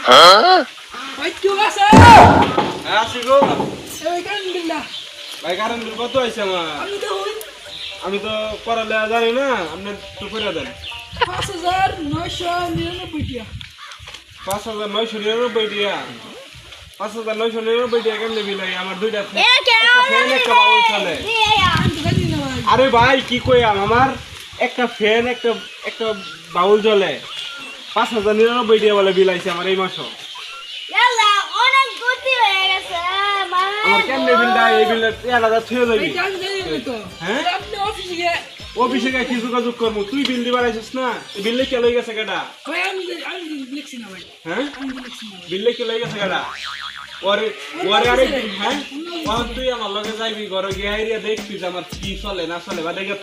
ভাই কি আছে? আসি গো এই কারণ বিল্লা ভাই কারেন্ট বিল কত হয়েছে আমার? আমি তো পড়ালেখা জানি না, আপনি একটু করে দেন। 5,999 টাকা। 5,999 টাকা। 5,999 টাকা কেমনে বিল হয়? আমার দুইটা ফ্যান একটা বাউল চলে। আমি তো জানি না ভাই। আরে ভাই কি কইয়াম, আমার একটা ফ্যান একটা বাউল চলে, 5,099 টাকা বলে বিল আইছে আমার এই মাসও। আমার কেমনে বিলটা এই বিলের 1,000 থুয়ে যাবি? এই জানি না তো। হ্যাঁ? আপনি অফিসে গিয়ে অফিসে গিয়ে কি যোগাযোগ করবো? তুই বিল দিবার আইছিস না, বিল কে লই গেছে কেডা? ভাই আমি লিখছি না ভাই। হ্যাঁ, আমি লিখছি না ভাই। বিল কে লই গেছে কেডা? ওরে আরেকদিন, হ্যাঁ তুই আমার লগে যাইবি ঘরে গিয়ে হাইরিয়া দেখবি যে আমার কি চলে না চলে, বা দেখে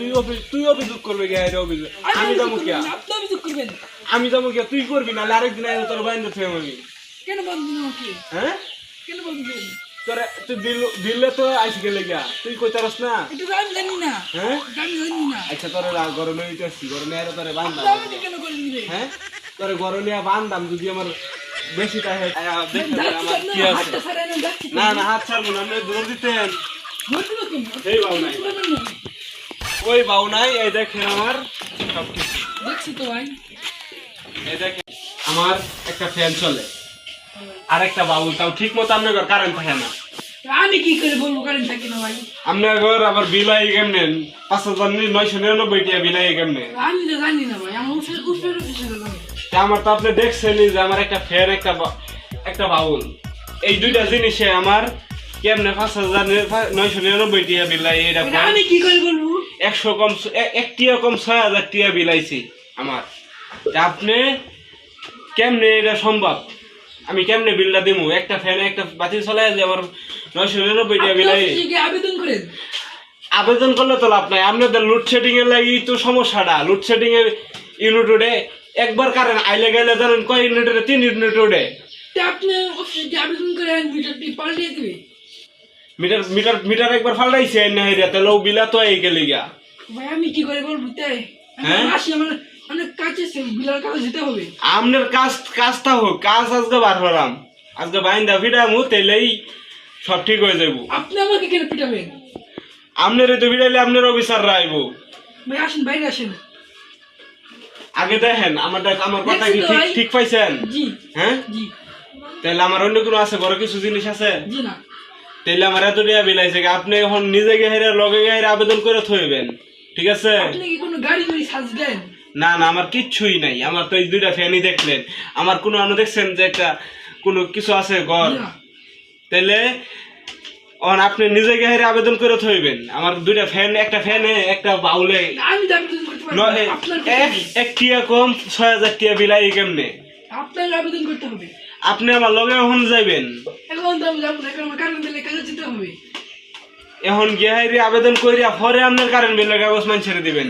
তুই অভিযোগ করবি গিয়ে হাইরিয়া অভিযোগ। আমি যাবো কিয়া? আপনি অভিযোগ করবেন। আমি যাবো কিয়া? তুই করবি না, আরেকদিন আইলে তোর বাইন্দে থুয়ে আমি। কেন বলবেন আমাকে? হ্যাঁ, কেন বলবেন? তোরে তুই দিলে তো আইসি গেলে গিয়া, তুই কইতারস না? এটা তো আমি জানি না। হ্যাঁ, আমি জানি না। আচ্ছা তোরে ঘরে লইতে আসছি, ঘরে নিয়ে তোরে বান্ধাম। আপনি আমাকে কেন করলেন রে? হ্যাঁ, তোরে ঘরে নিয়ে বান্ধাম, যদি আমার বেশি টাকা দেখে আমার কি আছে। হাতটা ছাড়াই না যাচ্ছি। না না, হাত ছাড়বো না, আপনি দৌড় দিতেন। বলছিল কেন? এই বাউ নাই, ওই বাউ নাই, এই দেখেন আমার সব কিছু। দেখছি তো ভাই। এই দেখেন আমার একটা ফ্যান চলে, আর একটা বাউল, তাও ঠিক মতো আপনার ঘর কারেন্ট থাকে না। আমি কি করে বলবো কারেন্ট থাকি না ভাই? আপনার ঘর আবার বিলাই কেমনে? 5,999 টাকা বিলাই কেমনে? আমি তো জানি না ভাই। আমার অফিসে জানি। তা আমার তো আপনি দেখছেনই যে আমার একটা ফ্যান একটা বাউল, এই দুইটা জিনিসে আমার কেমনে 5,999 টাকা বিলাই। এটা আমি কি করে বলবো? 100 কম 1 টাকা কম 6,000 টাকা বিলাইছি আমার। তা আপনি কেমনে এটা সম্ভব? আমি কেমনে বিলটা দিমু? একটা ফ্যানে একটা বাতি চলাই যে আমার 999 টাকা বিলাই। আপনি অফিসে গিয়ে আবেদন করেন। আবেদন করলে তো লাভ নাই, আপনাদের লোডশেডিং এর লাগি তো সমস্যাটা। লোডশেডিং এর ইউনিট উঠে একবার কারেন্ট আইলে গেলে জানেন কয় ইউনিট উঠে? 3 ইউনিট উঠে। তা আপনি অফিসে গিয়ে আবেদন করেন, মিটারটি পাল্টিয়ে দিবে। মিটার একবার ফাল্টাইছে না হেরিয়া, তাহলে ও বিলা তো এই গেলে গিয়া। ভাই আমি কি করে বলবো তাই? হ্যাঁ? আসি আমার অনেক কাজ আছে, বিলার কাছে যেতে হবে। আপনার কাজটা হোক, কাজ আজকে বার হলাম, আজকে বাইন্দা ফিরামু, তাইলেই সব ঠিক হয়ে যাবো। আপনি আমাকে কেন পিটাবেন? আপনার তো ফিরাইলে আপনার অফিসাররা আইবো। ভাই আসেন, বাইরে আসেন। আগে দেখেন আমার কথা কি দেখছি তো ভাই। ঠিক পাইছেন? জি হ্যাঁ, জি তাহলে আমার অন্য কোনো আছে, বড় কিছু জিনিস আছে? জি না। তাইলে আমার এত টাকা বিলাইছে, আপনি এখন নিজে গিয়ে লগে গিয়ে আবেদন করে থইবেন, ঠিক আছে? আপনি কি কোনো গাড়ি সাজলেন? না না, আমার কিচ্ছুই নাই, আমার তো এই দুইটা ফ্যানই দেখলেন। আমার কোনো আনো দেখছেন যে একটা কোনো কিছু আছে ঘর? জি না। তাইলে আপনি নিজে গিয়ে আবেদন করে থইবেন। আমার দুইটা ফ্যান, একটা ফ্যানে একটা বাউলে আমি তো আবেদন করতে পারবো না। আপনার এক টিয়া কম 6,000 টাকা বিলাই কেমনে? আপনার আবেদন করতে হবে। আপনি আমার লগে এখন যাইবেন? এখন তো আমি যাবো না, কারণ আমার কারেন্ট বিলের কাজে যেতে হবে। এখন গিয়ে আবেদন করিয়া পরে আপনার কারেন্ট বিলের কাগজ মান ছেড়ে দিবেন।